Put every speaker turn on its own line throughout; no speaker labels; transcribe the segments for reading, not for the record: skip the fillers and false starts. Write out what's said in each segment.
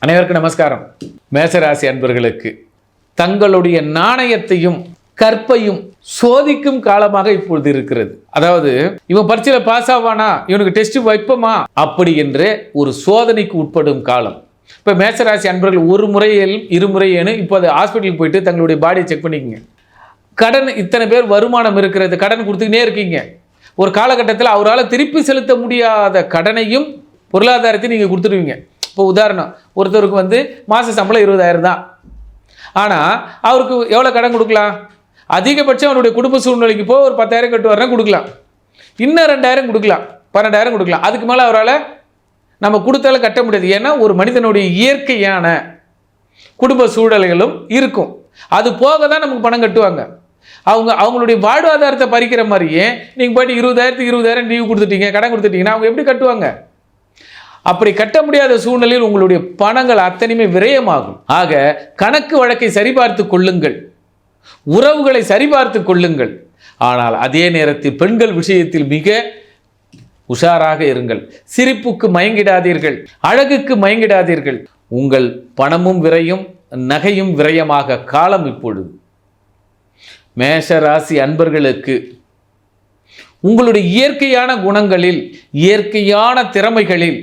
அனைவருக்கும் நமஸ்காரம். மேசராசி அன்பர்களுக்கு தங்களுடைய நாணயத்தையும் கற்பையும் சோதிக்கும் காலமாக இப்பொழுது இருக்கிறது. அதாவது இவன் பரீட்சையில பாஸ் ஆவானா, இவனுக்கு டெஸ்ட் வைப்போமா அப்படி என்று ஒரு சோதனைக்கு உட்படும் காலம். இப்போ மேசராசி அன்பர்கள் ஒரு முறையில் இருமுறையேன்னு இப்போ அது ஹாஸ்பிட்டலுக்கு போயிட்டு தங்களுடைய பாடியை செக் பண்ணிக்கங்க. கடன் இத்தனை பேர் வருமானம் இருக்கிறது, கடன் கொடுத்துக்கினே இருக்கீங்க. ஒரு காலகட்டத்தில் அவரால் திருப்பி செலுத்த முடியாத கடனையும் பொருளாதாரத்தையும் நீங்கள் கொடுத்துருவீங்க. இப்போ உதாரணம், ஒருத்தருக்கு மாத சம்பளம் 20,000 தான். ஆனால் அவருக்கு எவ்வளோ கடன் கொடுக்கலாம்? அதிகபட்சம் அவருடைய குடும்ப சூழ்நிலைக்கு போய் ஒரு 10,000 கட்டுவார்னா கொடுக்கலாம், இன்னும் 2,000 கொடுக்கலாம், 12,000 கொடுக்கலாம். அதுக்கு மேலே அவரால் நம்ம கொடுத்தாலும் கட்ட முடியாது. ஏன்னா ஒரு மனிதனுடைய இயற்கையான குடும்ப சூழல்களும் இருக்கும். அது போக தான் நமக்கு பணம் கட்டுவாங்க. அவங்களுடைய வாழ்வாதாரத்தை பறிக்கிற மாதிரியே நீங்கள் போய்ட்டு 20,000 லீவ் கொடுத்துட்டீங்க, கடன் கொடுத்துட்டீங்கன்னா அவங்க எப்படி கட்டுவாங்க? அப்படி கட்ட முடியாத சூழ்நிலையில் உங்களுடைய பணங்கள் அத்தனையுமே விரயமாகும். ஆக கணக்கு வழக்கை சரிபார்த்து கொள்ளுங்கள், உறவுகளை சரிபார்த்து கொள்ளுங்கள். ஆனால் அதே நேரத்தில் பெண்கள் விஷயத்தில் மிக உஷாராக இருங்கள். சிரிப்புக்கு மயங்கிடாதீர்கள், அழகுக்கு மயங்கிடாதீர்கள். உங்கள் பணமும் விரையும், நகையும் விரயமாக காலம் இப்பொழுது. மேஷராசி அன்பர்களுக்கு உங்களுடைய இயற்கையான குணங்களில், இயற்கையான திறமைகளில்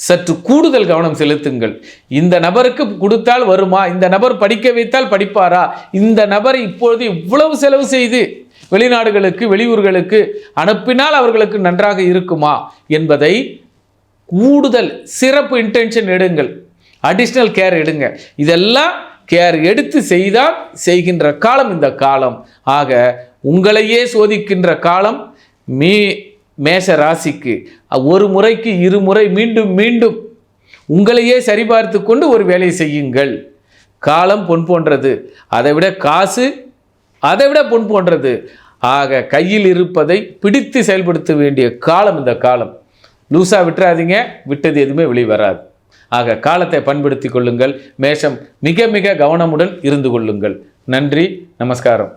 சற்று கூடுதல் கவனம் செலுத்துங்கள். இந்த நபருக்கு கொடுத்தால் வருமா, இந்த நபர் படிக்க வைத்தால் படிப்பாரா, இந்த நபர் இப்பொழுது இவ்வளவு செலவு செய்து வெளிநாடுகளுக்கு வெளியூர்களுக்கு அனுப்பினால் அவர்களுக்கு நன்றாக இருக்குமா என்பதை கூடுதல் சிறப்பு இன்டென்ஷன் எடுங்கள், அடிஷ்னல் கேர் எடுங்க. இதெல்லாம் கேர் எடுத்து செய்தால் செய்கின்ற காலம் இந்த காலம். ஆக உங்களையே சோதிக்கின்ற காலம் மேஷ ராசிக்கு. ஒரு முறைக்கு இருமுறை மீண்டும் மீண்டும் உங்களையே சரிபார்த்து கொண்டு ஒரு வேலையை செய்யுங்கள். காலம் பொன் போன்றது, அதை விட காசு அதை விட பொன் போன்றது. ஆக கையில் இருப்பதை பிடித்து செயல்படுத்த வேண்டிய காலம் இந்த காலம். லூஸாக விட்டுறாதீங்க, விட்டது எதுவுமே வெளிவராது. ஆக காலத்தை பயன்படுத்தி கொள்ளுங்கள். மேஷம் மிக மிக கவனமுடன் இருந்து கொள்ளுங்கள். நன்றி, நமஸ்காரம்.